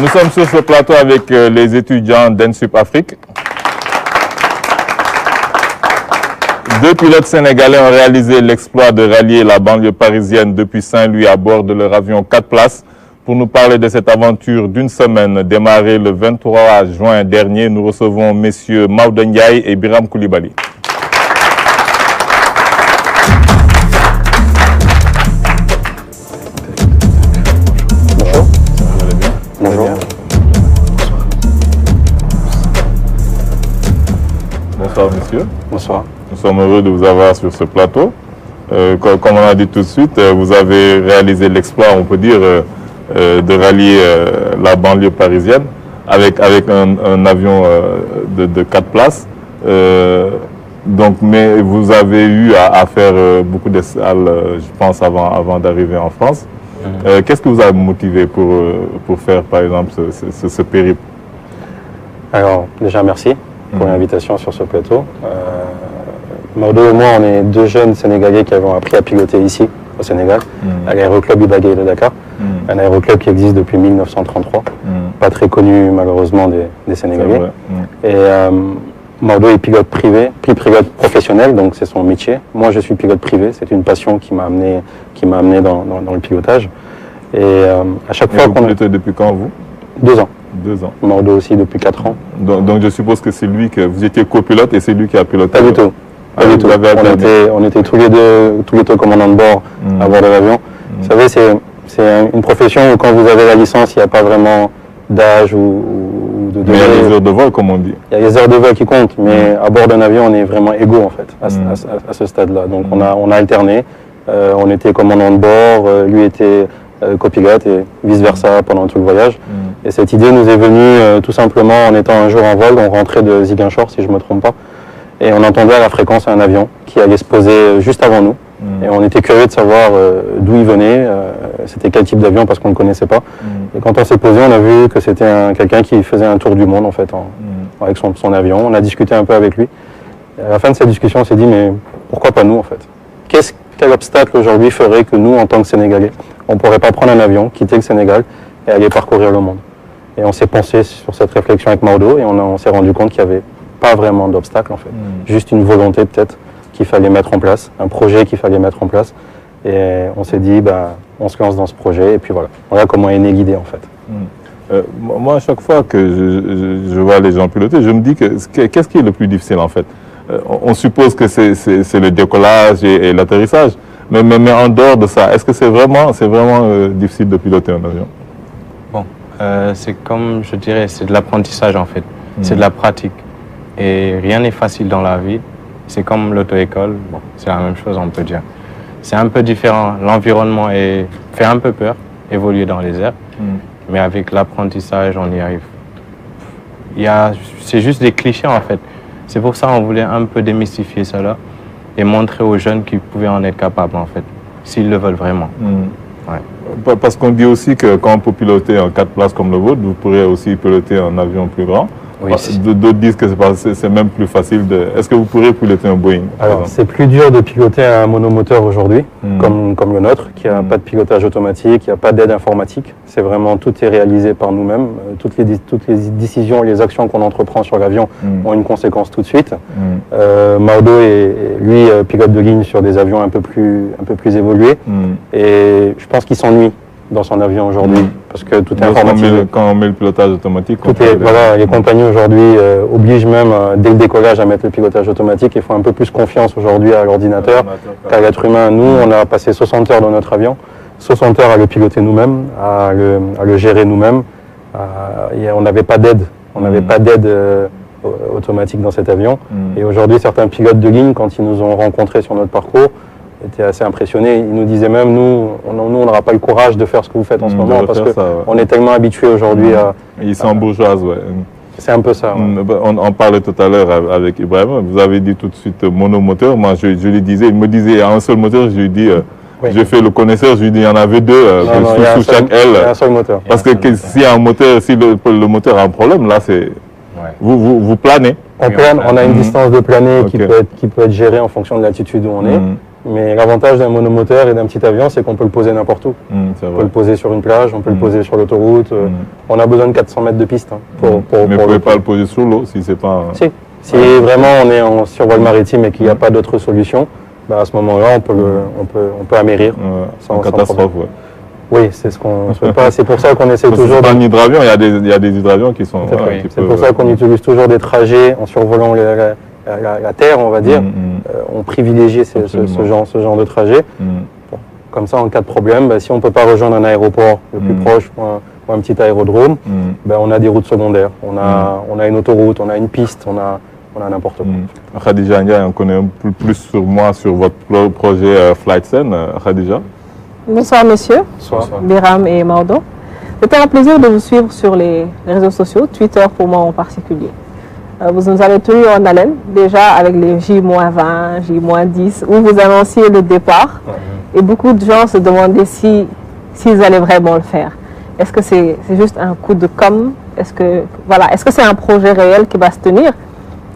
Nous sommes sur ce plateau avec les étudiants d'ENSUP Afrique. Deux pilotes sénégalais ont réalisé l'exploit de rallier la banlieue parisienne depuis Saint-Louis à bord de leur avion 4 places. Pour nous parler de cette aventure d'une semaine démarrée le 23 juin dernier, nous recevons messieurs Maodo Ndiaye et Biram Koulibaly. Bonjour. Bonsoir messieurs. Bonsoir. Nous sommes heureux de vous avoir sur ce plateau. Comme on a dit tout de suite, vous avez réalisé l'exploit, on peut dire, de rallier la banlieue parisienne avec un avion de 4 places. Mais vous avez eu à faire beaucoup d'escales, je pense, avant d'arriver en France. Qu'est-ce que vous a motivé pour faire, par exemple, ce périple? Alors, déjà, merci pour l'invitation sur ce plateau. Maodo et moi, on est deux jeunes Sénégalais qui avons appris à piloter ici, au Sénégal, à l'aéroclub Ibagaye de Dakar, un aéroclub qui existe depuis 1933, pas très connu malheureusement des Sénégalais. Et Maodo est pilote privé, puis pilote professionnel, donc c'est son métier. Moi, je suis pilote privé, c'est une passion qui m'a amené dans le pilotage. Et à chaque fois qu'on pilotez depuis quand, vous? 2 ans. 2 ans. Maodo aussi depuis 4 ans. Donc je suppose que c'est lui que vous étiez copilote et c'est lui qui a piloté. Pas du tout. Pas du tout. On était tous les deux commandants de bord à bord de l'avion. Vous savez, c'est une profession où quand vous avez la licence, il n'y a pas vraiment d'âge ou de degré. Mais il y a les heures de vol, comme on dit. Il y a les heures de vol qui comptent, mais à bord d'un avion, on est vraiment égaux en fait, à ce stade-là. Donc on a alterné. On était commandant de bord, lui était copilote et vice-versa pendant tout le voyage. Et cette idée nous est venue tout simplement en étant un jour en vol. On rentrait de Ziguinchor, si je ne me trompe pas. Et on entendait à la fréquence un avion qui allait se poser juste avant nous. Et on était curieux de savoir d'où il venait, c'était quel type d'avion parce qu'on ne le connaissait pas. Et quand on s'est posé, on a vu que c'était quelqu'un qui faisait un tour du monde en fait, avec son avion. On a discuté un peu avec lui. Et à la fin de cette discussion, on s'est dit mais pourquoi pas nous en fait? Quel obstacle aujourd'hui ferait que nous, en tant que Sénégalais, on ne pourrait pas prendre un avion, quitter le Sénégal et aller parcourir le monde? Et on s'est pensé sur cette réflexion avec Maodo et on s'est rendu compte qu'il n'y avait pas vraiment d'obstacle en fait, juste une volonté peut-être qu'il fallait mettre en place, un projet qu'il fallait mettre en place. Et on s'est dit, on se lance dans ce projet et puis voilà comment est née l'idée en fait. Moi, à chaque fois que je vois les gens piloter, je me dis qu'est-ce qui est le plus difficile en fait? On suppose que c'est le décollage et l'atterrissage, mais en dehors de ça, est-ce que c'est vraiment difficile de piloter un avion? Bon, c'est comme je dirais, c'est de l'apprentissage en fait, c'est de la pratique. Et rien n'est facile dans la vie. C'est comme l'auto-école, bon, c'est la même chose on peut dire. C'est un peu différent, l'environnement fait un peu peur, évoluer dans les airs, mais avec l'apprentissage on y arrive. C'est juste des clichés en fait. C'est pour ça qu'on voulait un peu démystifier cela et montrer aux jeunes qu'ils pouvaient en être capables en fait, s'ils le veulent vraiment. Ouais. Parce qu'on dit aussi que quand on peut piloter en 4 places comme le vôtre, vous pourrez aussi piloter un avion plus grand. Oui, d'autres disent que c'est même plus facile de... Est-ce que vous pourrez piloter un Boeing? Alors, c'est plus dur de piloter un monomoteur aujourd'hui, comme le nôtre, qui n'a pas de pilotage automatique, qui n'a pas d'aide informatique. C'est vraiment, tout est réalisé par nous-mêmes. Toutes les décisions et les actions qu'on entreprend sur l'avion ont une conséquence tout de suite. Maodo est, lui, pilote de ligne sur des avions un peu plus évolués. Et je pense qu'il s'ennuie dans son avion aujourd'hui, parce que tout est informatisé. Quand on met le pilotage automatique... Les compagnies aujourd'hui obligent même, dès le décollage, à mettre le pilotage automatique. Il faut un peu plus confiance aujourd'hui à l'ordinateur qu'à l'être humain. Nous, on a passé 60 heures dans notre avion, 60 heures à le piloter nous-mêmes, à le gérer nous-mêmes. On n'avait pas d'aide, automatique dans cet avion. Et aujourd'hui, certains pilotes de ligne, quand ils nous ont rencontrés sur notre parcours, étaient assez impressionnés. Ils nous disaient même, nous, on n'aura pas le courage de faire ce que vous faites en ce moment parce qu'on est tellement habitués aujourd'hui à... Ils sont bourgeoises, ouais. C'est un peu ça. Ouais. On parlait tout à l'heure avec Ibrahim, vous avez dit tout de suite monomoteur. Moi, je lui disais, il me disait un seul moteur, je lui dis... J'ai fait le connaisseur, je lui dis il y en avait 2 sous chaque aile. Il y a un seul moteur. Parce que s'il y a un moteur, si le moteur a un problème, là c'est... Vous planez. On plane, on a une distance de planer qui peut être gérée en fonction de l'altitude où on est. Mais l'avantage d'un monomoteur et d'un petit avion, c'est qu'on peut le poser n'importe où. C'est On peut vrai. le poser sur une plage, on peut le poser sur l'autoroute. On a besoin de 400 mètres de piste hein, Mais vous ne pour pouvez pas le poser sous l'eau si c'est pas... Si vraiment on est en survol maritime et qu'il n'y a pas d'autre solution, bah à ce moment-là, on peut amérir. sans catastrophe, ouais. Oui, c'est ce qu'on ne souhaite pas. C'est pour ça qu'on essaie Parce que toujours... c'est pas un hydravion, il y a des hydravions qui sont... voilà, qui C'est peuvent- pour ça qu'on utilise toujours des trajets en survolant la terre, on va dire. On privilégie ce genre de trajet. Comme ça, en cas de problème, bah, si on ne peut pas rejoindre un aéroport le plus proche ou un petit aérodrome, bah, on a des routes secondaires. On a une autoroute, on a une piste, on a n'importe quoi. Khadija Ndiaye, on connaît un peu plus sur votre projet FlightSense. Khadija. Bonsoir messieurs, Bonsoir. Biram et Maodo. C'était un plaisir de vous suivre sur les réseaux sociaux, Twitter pour moi en particulier. Vous nous avez tenus en haleine, déjà avec les J-20, J-10, où vous annonciez le départ. Et beaucoup de gens se demandaient s'ils allaient vraiment le faire. Est-ce que c'est juste un coup de com'? Est-ce que c'est un projet réel qui va se tenir?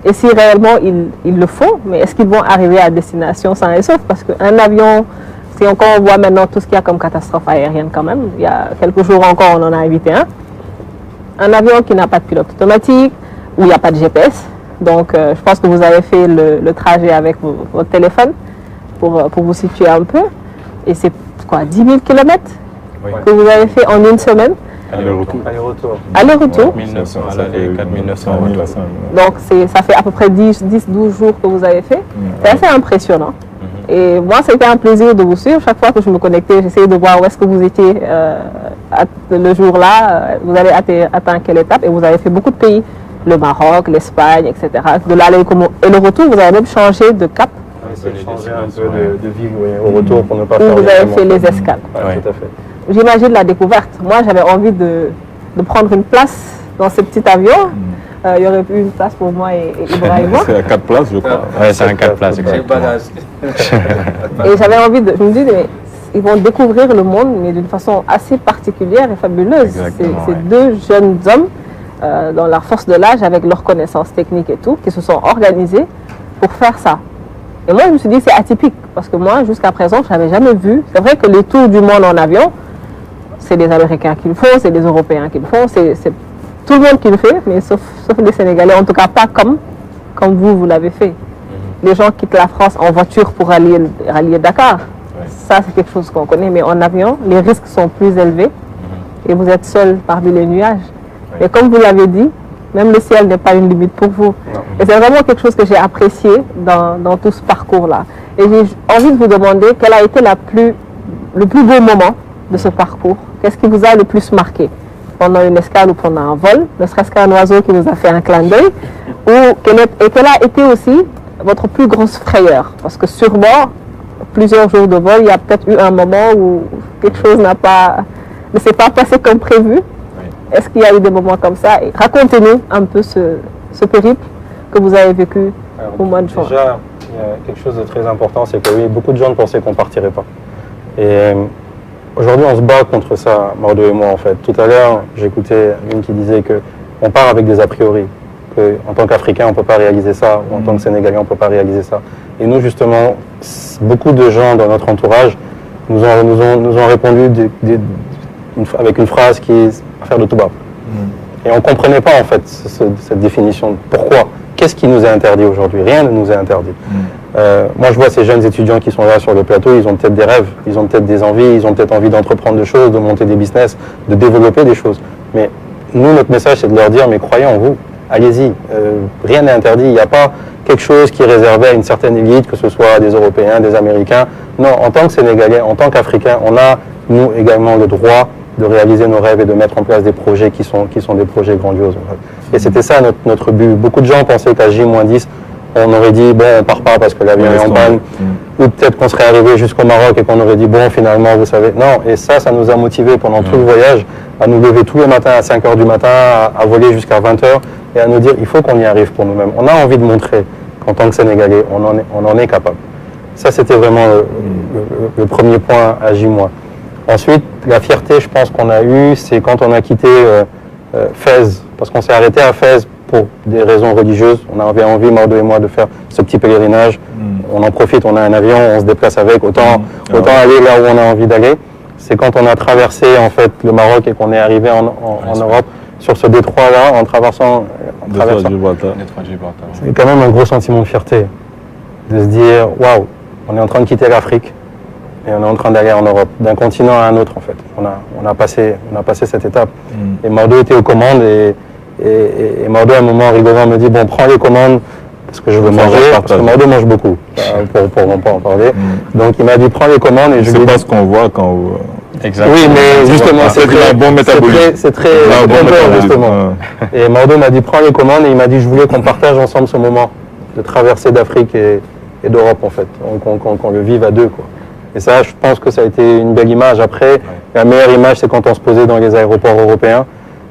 Et si réellement ils le font, mais est-ce qu'ils vont arriver à destination sains et saufs? Parce qu'un avion, si on voit maintenant tout ce qu'il y a comme catastrophe aérienne quand même, il y a quelques jours encore on en a évité un. Un avion qui n'a pas de pilote automatique, où il n'y a pas de GPS. Donc je pense que vous avez fait le trajet avec votre téléphone pour vous situer un peu. Et c'est quoi, 10 000 km que vous avez fait en une semaine? Aller-retour. Aller-retour. 1900 à l'aller, 4900 à à la retour. retour. Donc ça fait à peu près 10-12 jours que vous avez fait. C'est assez impressionnant. Et moi, c'était un plaisir de vous suivre. Chaque fois que je me connectais, j'essayais de voir où est-ce que vous étiez le jour-là. Vous avez atteint quelle étape? Et vous avez fait beaucoup de pays. Le Maroc, l'Espagne, etc. De l'aller et le retour, vous avez même changé de cap. On a essayé de changer un peu de ville au retour pour ne pas Où faire vous avez fait les escales. escales. Ouais. Tout à fait. J'imagine la découverte. Moi, j'avais envie de prendre une place dans ce petit avion. Il y aurait eu une place pour moi et Ibrahima. C'est à 4 places, je crois. Ouais, c'est un 4 places, exactement. Et j'avais envie de... Je me dis, mais ils vont découvrir le monde, mais d'une façon assez particulière et fabuleuse. Exactement, C'est ouais. deux jeunes hommes, dans leur force de l'âge, avec leurs connaissances techniques et tout, qui se sont organisés pour faire ça. Et moi, je me suis dit, c'est atypique, parce que moi, jusqu'à présent, je n'avais jamais vu. C'est vrai que les tours du monde en avion, c'est les Américains qui le font, c'est les Européens qui le font, c'est tout le monde qui le fait, mais sauf les Sénégalais, en tout cas pas comme vous l'avez fait. Les gens quittent la France en voiture pour rallier Dakar. Ça, c'est quelque chose qu'on connaît, mais en avion, les risques sont plus élevés et vous êtes seul parmi les nuages. Et comme vous l'avez dit, même le ciel n'est pas une limite pour vous. Et c'est vraiment quelque chose que j'ai apprécié dans tout ce parcours-là. Et j'ai envie de vous demander quel a été le plus beau moment de ce parcours. Qu'est-ce qui vous a le plus marqué pendant une escale ou pendant un vol, ne serait-ce qu'un oiseau qui vous a fait un clin d'œil, et quelle a été aussi votre plus grosse frayeur? Parce que sûrement, plusieurs jours de vol, il y a peut-être eu un moment où quelque chose ne s'est pas passé comme prévu. Est-ce qu'il y a eu des moments comme ça? Et racontez-nous un peu ce périple que vous avez vécu au mois de juin. Déjà, il y a quelque chose de très important, c'est que oui, beaucoup de gens pensaient qu'on ne partirait pas. Et aujourd'hui, on se bat contre ça, Maodo et moi, en fait. Tout à l'heure, j'écoutais une qui disait qu'on part avec des a priori. En tant qu'Africain, on ne peut pas réaliser ça, ou en tant que Sénégalais, on ne peut pas réaliser ça. Et nous, justement, beaucoup de gens dans notre entourage nous ont répondu avec une phrase qui est affaire de tout bas. Et on ne comprenait pas, en fait, cette définition. Pourquoi? Qu'est-ce qui nous est interdit aujourd'hui? Rien ne nous est interdit. Moi, je vois ces jeunes étudiants qui sont là sur le plateau, ils ont peut-être des rêves, ils ont peut-être des envies, ils ont peut-être envie d'entreprendre des choses, de monter des business, de développer des choses. Mais nous, notre message, c'est de leur dire, mais croyez en vous, allez-y, rien n'est interdit. Il n'y a pas quelque chose qui est réservé à une certaine élite, que ce soit des Européens, des Américains. Non, en tant que Sénégalais, en tant qu'Africains, on a, nous, également le droit de réaliser nos rêves et de mettre en place des projets qui sont des projets grandioses. En fait. Et c'était ça notre but. Beaucoup de gens pensaient qu'à J-10, on aurait dit, bon, on part pas parce que l'avion est en panne, ou peut-être qu'on serait arrivé jusqu'au Maroc et qu'on aurait dit, bon, finalement, vous savez. Non, et ça nous a motivés pendant tout le voyage à nous lever tous les matins à 5 h du matin, à voler jusqu'à 20 h et à nous dire, il faut qu'on y arrive pour nous-mêmes. On a envie de montrer qu'en tant que Sénégalais, on en est capable. Ça, c'était vraiment le premier point à J-. Ensuite, la fierté, je pense qu'on a eue, c'est quand on a quitté Fès, parce qu'on s'est arrêté à Fès pour des raisons religieuses. On avait envie, Maodo et moi, de faire ce petit pèlerinage. on en profite, on a un avion, on se déplace avec, autant aller là où on a envie d'aller. C'est quand on a traversé en fait le Maroc et qu'on est arrivé en Europe, sur ce détroit-là, en traversant. C'est quand même un gros sentiment de fierté, de se dire, waouh, on est en train de quitter l'Afrique et on est en train d'aller en Europe, d'un continent à un autre en fait. On a passé cette étape. Et Mordo était aux commandes et Mordo à un moment rigolant me dit, bon, prends les commandes parce que je veux manger, parce que Mordo mange beaucoup, pour en parler. Donc il m'a dit, prends les commandes et je lui ai dit... C'est pas ce qu'on voit quand... Exactement. Oui, mais justement, c'est très bon métabolisme. C'est très bon justement. Et Mordo m'a dit, prends les commandes et il m'a dit, je voulais qu'on partage ensemble ce moment de traversée d'Afrique et d'Europe en fait, qu'on le vive à deux, quoi. Et ça, je pense que ça a été une belle image. Après, la meilleure image, c'est quand on se posait dans les aéroports européens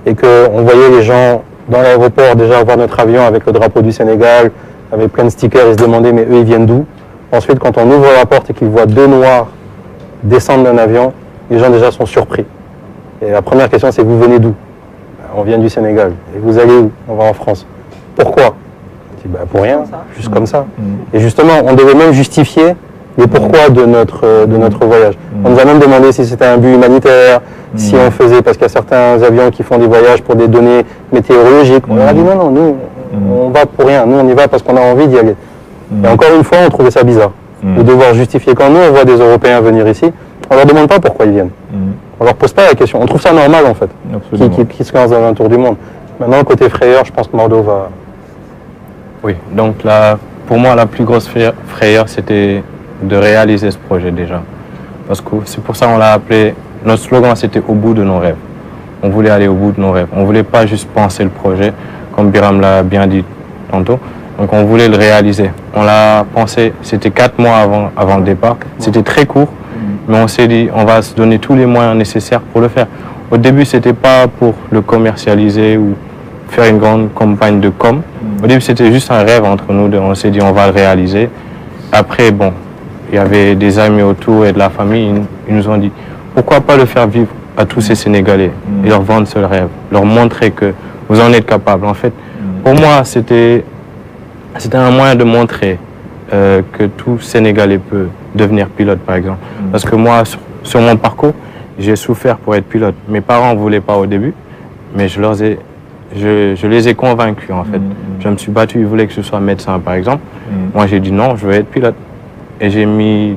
et qu'on voyait les gens dans l'aéroport déjà voir notre avion avec le drapeau du Sénégal, avec plein de stickers, ils se demandaient, mais eux, ils viennent d'où? Ensuite, quand on ouvre la porte et qu'ils voient deux Noirs descendre d'un avion, les gens déjà sont surpris. Et la première question, c'est, vous venez d'où? On vient du Sénégal. Et vous allez où? On va en France. Pourquoi? Je dis, pour rien, juste comme ça. Et justement, on devait même justifier le pourquoi de notre voyage. On nous a même demandé si c'était un but humanitaire, si on faisait, parce qu'il y a certains avions qui font des voyages pour des données météorologiques. On leur a dit non, nous, on va pour rien. Nous, on y va parce qu'on a envie d'y aller. Et encore une fois, on trouvait ça bizarre de devoir justifier. Quand nous, on voit des Européens venir ici, on leur demande pas pourquoi ils viennent. On leur pose pas la question. On trouve ça normal, en fait, qui se lancent dans un tour du monde. Maintenant, côté frayeur, je pense que Mordo va... Oui, donc là, pour moi, la plus grosse frayeur, c'était de réaliser ce projet déjà. Parce que c'est pour ça qu'on l'a appelé, notre slogan c'était au bout de nos rêves. On voulait aller au bout de nos rêves. On ne voulait pas juste penser le projet, comme Biram l'a bien dit tantôt. Donc on voulait le réaliser. On l'a pensé, c'était 4 mois avant le départ. C'était très court, mais on s'est dit, on va se donner tous les moyens nécessaires pour le faire. Au début, c'était pas pour le commercialiser ou faire une grande campagne de com. Au début, c'était juste un rêve entre nous deux. On s'est dit, on va le réaliser. Après, bon, il y avait des amis autour et de la famille, ils nous ont dit, pourquoi pas le faire vivre à tous ces Sénégalais et leur vendre ce rêve, leur montrer que vous en êtes capable. En fait, pour moi, c'était un moyen de montrer que tout Sénégalais peut devenir pilote, par exemple. Parce que moi, sur mon parcours, j'ai souffert pour être pilote. Mes parents ne voulaient pas au début, mais je les ai convaincus, en fait. Je me suis battu, ils voulaient que je sois médecin, par exemple. Moi, j'ai dit non, je veux être pilote. Et j'ai mis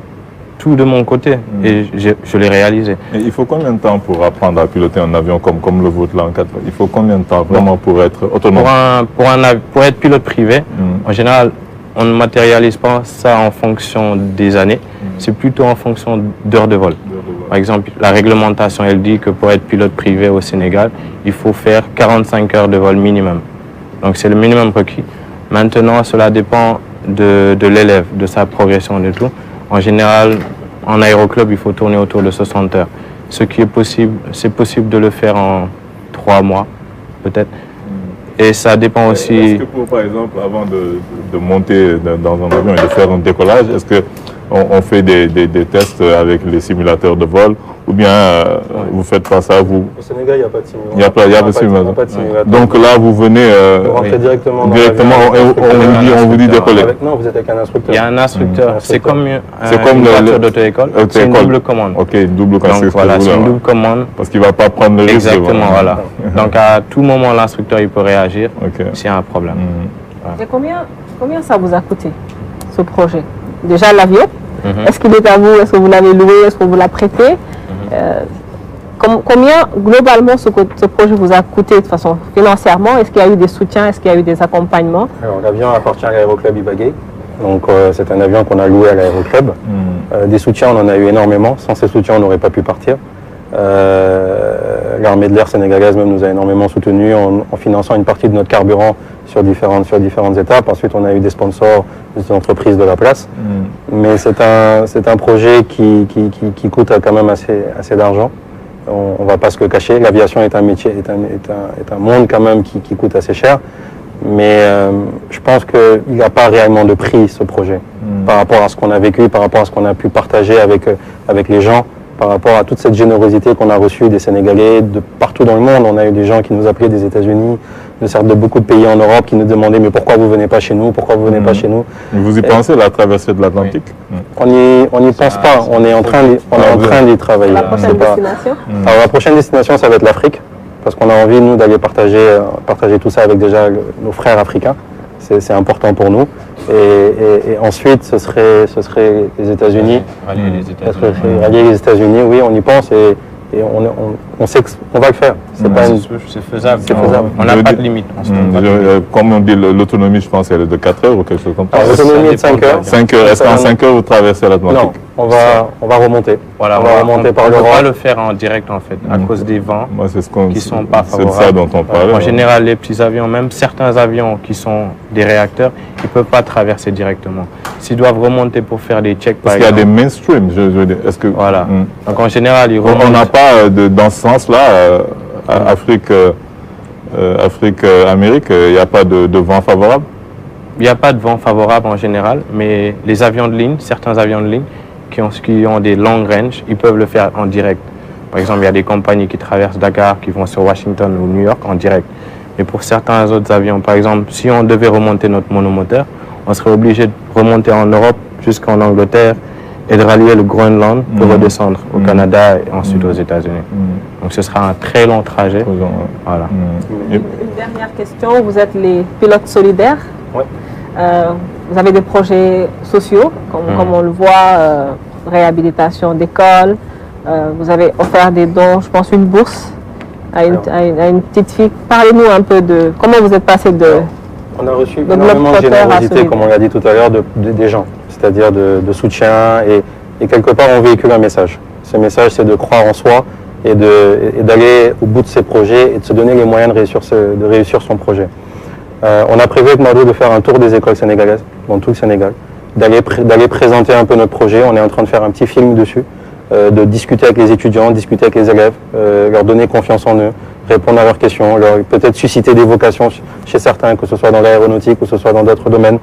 tout de mon côté et je l'ai réalisé. Et il faut combien de temps pour apprendre à piloter un avion comme le vôtre là en 4 fois? Il faut combien de temps vraiment pour être autonome? Pour être pilote privé, en général, on ne matérialise pas ça en fonction des années, c'est plutôt en fonction d'heures de vol. Par exemple, la réglementation, elle dit que pour être pilote privé au Sénégal, il faut faire 45 heures de vol minimum. Donc c'est le minimum requis. Maintenant, cela dépend de l'élève, de sa progression et tout. En général, en aéroclub, il faut tourner autour de 60 heures. Ce qui est possible, c'est possible de le faire en 3 mois, peut-être. Et ça dépend aussi... Est-ce que par exemple, avant de monter dans un avion et de faire un décollage, est-ce qu'on fait des tests avec les simulateurs de vol ou bien vous ne faites pas ça vous... Au Sénégal, il n'y a pas de simulateur. Il n'y a pas de simulateur. Donc là, vous venez... vous rentrez directement on vous dit décoller. Non, vous êtes avec un instructeur. Il y a un instructeur. C'est comme une voiture d'auto-école. C'est une double commande. Ok, une double commande. Donc voilà, c'est une double commande. Parce qu'il ne va pas prendre le risque. Exactement, voilà. Donc à tout moment, l'instructeur il peut réagir s'il y a un problème. Et combien ça vous a coûté, ce projet? Déjà l'avion, est-ce qu'il est à vous? Est-ce que vous l'avez loué? Est-ce que vous l'avez prêté? Combien globalement ce projet vous a coûté de façon financièrement? Est-ce qu'il y a eu des soutiens? Est-ce qu'il y a eu des accompagnements? Alors l'avion appartient à l'aéroclub Ibagué. Donc c'est un avion qu'on a loué à l'aéroclub. Des soutiens, on en a eu énormément. Sans ces soutiens, on n'aurait pas pu partir. L'armée de l'air sénégalaise même nous a énormément soutenus en finançant une partie de notre carburant sur différentes étapes. Ensuite, on a eu des sponsors, des entreprises de la place. Mais c'est un projet qui coûte quand même assez d'argent. On ne va pas se le cacher. L'aviation est un métier, est un monde quand même qui coûte assez cher. Mais je pense qu'il n'y a pas réellement de prix, ce projet, par rapport à ce qu'on a vécu, par rapport à ce qu'on a pu partager avec les gens, par rapport à toute cette générosité qu'on a reçue des Sénégalais de partout dans le monde. On a eu des gens qui nous appelaient des États-Unis, de beaucoup de pays en Europe qui nous demandaient mais pourquoi vous venez pas chez nous, pourquoi vous venez pas chez nous. Vous y pensez, la traversée de l'Atlantique? On n'y pense pas, on est en train d'y travailler. La prochaine destination? Alors la prochaine destination, ça va être l'Afrique, parce qu'on a envie, nous, d'aller partager tout ça avec déjà nos frères africains. C'est important pour nous. Et ensuite, ce serait les États-Unis. Rallier les États-Unis, oui, on y pense et on sait qu'on va le faire. C'est faisable. On n'a pas de limite. Comme on dit, l'autonomie, je pense, elle est de 4 heures ou quelque chose comme ça. L'autonomie est de 5 heures. 5 heures. Est-ce qu'en 5 heures, vous traversez l'Atlantique? Non, on va remonter. Voilà, on va remonter par l'Europe. On ne peut pas le faire en direct, en fait, à cause des vents qui ne sont pas favorables. C'est ça dont on parle. En général, les petits avions, même certains avions qui sont des réacteurs, ils ne peuvent pas traverser directement. S'ils doivent remonter pour faire des checks, par exemple. Parce qu'il y a des mainstream, je veux dire. Est-ce que voilà. Donc en général, ils remontent. On n'a pas dans ce sens-là, Afrique, Amérique, il n'y a pas de vent favorable? Il n'y a pas de vent favorable en général, mais les avions de ligne, certains avions de ligne qui ont des long range, ils peuvent le faire en direct. Par exemple, il y a des compagnies qui traversent Dakar, qui vont sur Washington ou New York en direct. Mais pour certains autres avions, par exemple, si on devait remonter notre monomoteur, on serait obligé de remonter en Europe jusqu'en Angleterre et de rallier le Groenland pour redescendre au Canada et ensuite aux États-Unis. Donc ce sera un très long trajet. Voilà. Une dernière question, vous êtes les pilotes solidaires. Oui. Vous avez des projets sociaux, comme on le voit, réhabilitation d'écoles. Vous avez offert des dons, je pense une bourse à une petite fille. Parlez-nous un peu de comment vous êtes passé de... On a reçu énormément de générosité, comme on l'a dit tout à l'heure, des gens, c'est-à-dire de soutien et quelque part on véhicule un message. Ce message, c'est de croire en soi et d'aller au bout de ses projets et de se donner les moyens de réussir son projet. On a prévu avec Mardo de faire un tour des écoles sénégalaises, dans tout le Sénégal, d'aller présenter un peu notre projet. On est en train de faire un petit film dessus, de discuter avec les étudiants, discuter avec les élèves, leur donner confiance en eux, répondre à leurs questions, peut-être susciter des vocations chez certains, que ce soit dans l'aéronautique ou que ce soit dans d'autres domaines.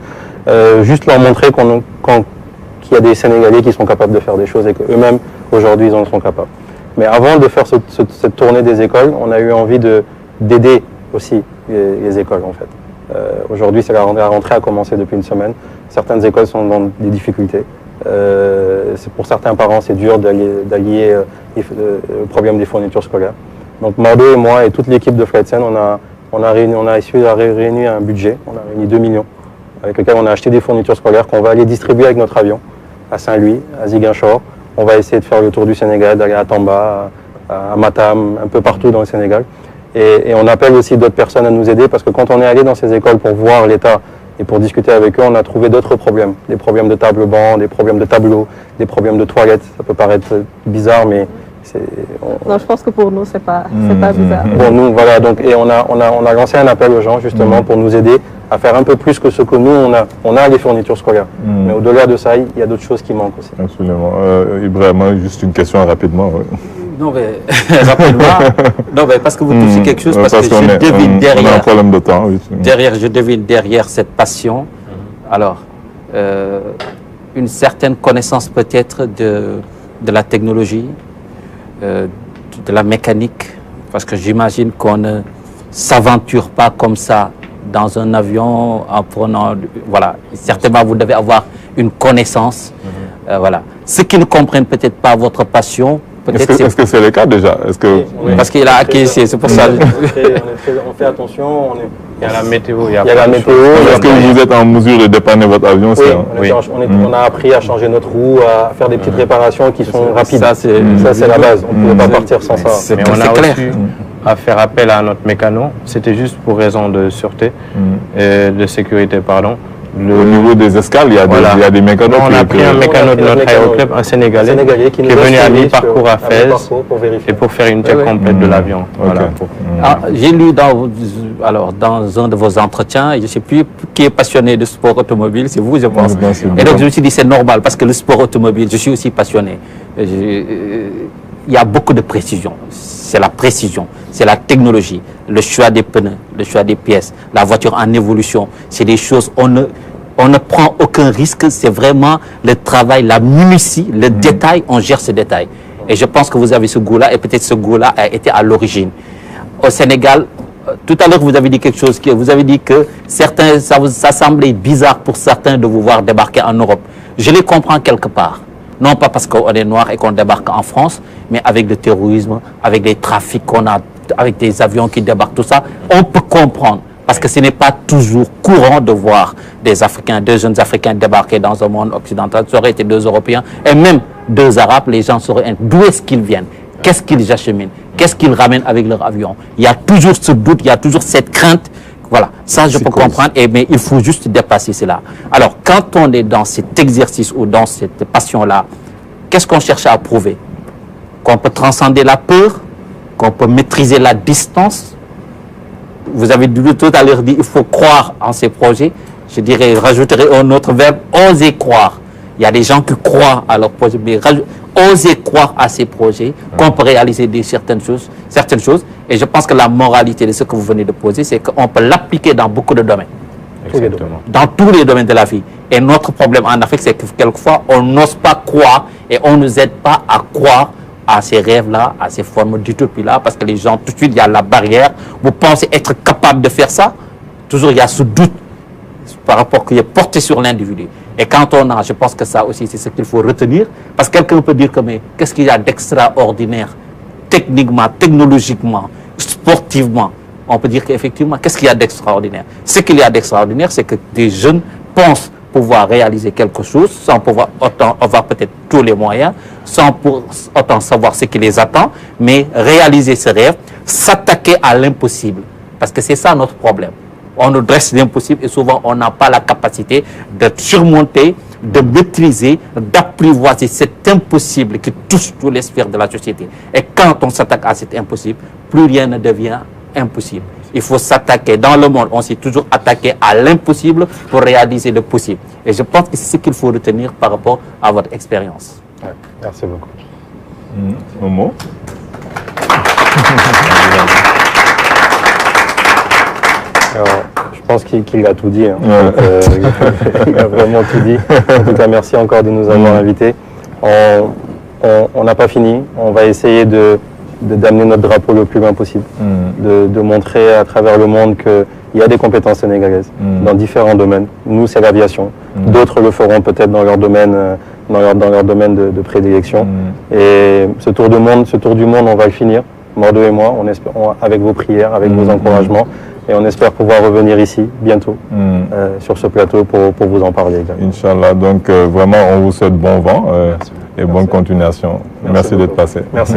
Juste leur montrer qu'il y a des Sénégalais qui sont capables de faire des choses et qu'eux-mêmes, aujourd'hui, ils en sont capables. Mais avant de faire cette tournée des écoles, on a eu envie d'aider aussi les écoles, en fait. Aujourd'hui, la rentrée a commencé depuis une semaine. Certaines écoles sont dans des difficultés. Pour certains parents, c'est dur d'allier le problème des fournitures scolaires. Donc Mardo et moi et toute l'équipe de Flight Sense, on a réuni un budget, on a réuni 2 millions, avec lequel on a acheté des fournitures scolaires qu'on va aller distribuer avec notre avion à Saint-Louis, à Ziguinchor. On va essayer de faire le tour du Sénégal, d'aller à Tamba, à Matam, un peu partout dans le Sénégal. Et on appelle aussi d'autres personnes à nous aider parce que quand on est allé dans ces écoles pour voir l'état et pour discuter avec eux, on a trouvé d'autres problèmes. Des problèmes de table-banc, des problèmes de tableaux, des problèmes de toilettes. Ça peut paraître bizarre, mais non, je pense que pour nous, c'est pas bizarre. Bon, nous, voilà, donc, et on a lancé un appel aux gens, justement, pour nous aider à faire un peu plus que ce que nous, on a les fournitures scolaires. Mais au-delà de ça, il y a d'autres choses qui manquent aussi. Absolument. Ibrahima, juste une question rapidement. Non, mais rapidement. Non, mais parce que vous touchez quelque chose, parce que je devine derrière. On a un problème de temps, oui. Je devine derrière cette passion. Alors, une certaine connaissance peut-être de la technologie, de la mécanique, parce que j'imagine qu'on ne s'aventure pas comme ça dans un avion en prenant... Voilà, certainement vous devez avoir une connaissance. Voilà. Ceux qui ne comprennent peut-être pas votre passion, est-ce que c'est le cas déjà? Oui. Parce qu'il a acquis, c'est pour ça. On fait attention. Il y a la météo. Il y a la météo. Est-ce que vous êtes en mesure de dépanner votre avion? Oui, on a appris à changer notre roue, à faire des petites réparations qui sont rapides. Ça, c'est la base. On ne pouvait pas partir sans ça. Mais on a aussi à faire appel à notre mécano. C'était juste pour raison de sûreté, de sécurité, pardon. Au niveau des escales, il y a des mécanos. On a pris un mécano de notre aéroclub, un Sénégalais qui est venu à mi-parcours à Fès et pour faire une check complète de l'avion. Voilà. J'ai lu dans un de vos entretiens, je ne sais plus qui est passionné de sport automobile, c'est vous, je pense. Et donc je me suis dit c'est normal parce que le sport automobile, je suis aussi passionné. Il y a beaucoup de précision. C'est la précision, c'est la technologie, le choix des pneus, le choix des pièces, la voiture en évolution. C'est des choses, on ne prend aucun risque, c'est vraiment le travail, la minutie, le détail, on gère ce détail. Et je pense que vous avez ce goût-là, et peut-être ce goût-là a été à l'origine. Au Sénégal, tout à l'heure, vous avez dit quelque chose, vous avez dit que certains, ça semblait bizarre pour certains de vous voir débarquer en Europe. Je les comprends quelque part. Non pas parce qu'on est noir et qu'on débarque en France, mais avec le terrorisme, avec les trafics qu'on a, avec des avions qui débarquent, tout ça, on peut comprendre. Parce que ce n'est pas toujours courant de voir des Africains, deux jeunes Africains débarquer dans un monde occidental. Ça aurait été deux Européens et même deux Arabes, les gens sauraient d'où est-ce qu'ils viennent, qu'est-ce qu'ils acheminent, qu'est-ce qu'ils ramènent avec leur avion. Il y a toujours ce doute, il y a toujours cette crainte. Voilà, ça je peux comprendre, mais il faut juste dépasser cela. Alors, quand on est dans cet exercice ou dans cette passion-là, qu'est-ce qu'on cherche à prouver? Qu'on peut transcender la peur, qu'on peut maîtriser la distance. Vous avez tout à l'heure dit, il faut croire en ces projets. Je dirais, rajouterai un autre verbe, oser croire. Il y a des gens qui croient à leurs projets, mais oser croire à ces projets, qu'on peut réaliser certaines choses. Et je pense que la moralité de ce que vous venez de poser, c'est qu'on peut l'appliquer dans beaucoup de domaines. Exactement. Dans tous les domaines de la vie. Et notre problème en Afrique, c'est que quelquefois, on n'ose pas croire et on ne nous aide pas à croire à ces rêves-là, à ces formes d'utopie-là, parce que les gens, tout de suite, il y a la barrière. Vous pensez être capable de faire ça? Toujours, il y a ce doute par rapport qui est porté sur l'individu. Et quand on a, je pense que ça aussi, c'est ce qu'il faut retenir, parce que quelqu'un peut dire que, mais qu'est-ce qu'il y a d'extraordinaire, techniquement, technologiquement, sportivement? On peut dire qu'effectivement, qu'est-ce qu'il y a d'extraordinaire? Ce qu'il y a d'extraordinaire, c'est que des jeunes pensent pouvoir réaliser quelque chose sans pouvoir avoir peut-être tous les moyens, sans pour autant savoir ce qui les attend, mais réaliser ce rêve, s'attaquer à l'impossible. Parce que c'est ça notre problème. On nous dresse l'impossible et souvent on n'a pas la capacité de surmonter, de maîtriser, d'apprivoiser cet impossible qui touche toutes les sphères de la société. Et quand on s'attaque à cet impossible, plus rien ne devient impossible. Il faut s'attaquer. Dans le monde, on s'est toujours attaqué à l'impossible pour réaliser le possible. Et je pense que c'est ce qu'il faut retenir par rapport à votre expérience. Ouais, merci beaucoup. Momo. Alors, je pense qu'il a tout dit. Hein. Il a vraiment tout dit. En tout cas, merci encore de nous avoir invités. On n'a pas fini. On va essayer d'amener notre drapeau le plus loin possible, de montrer à travers le monde qu'il y a des compétences sénégalaises dans différents domaines. Nous, c'est l'aviation. D'autres le feront peut-être dans leur domaine, dans leur domaine de prédilection. Et ce tour du monde, on va le finir, Mordo et moi, avec vos prières, avec vos encouragements. Et on espère pouvoir revenir ici bientôt sur ce plateau pour vous en parler également. Inch'Allah. Donc vraiment, on vous souhaite bon vent et bonne continuation. Merci d'être passé. Merci.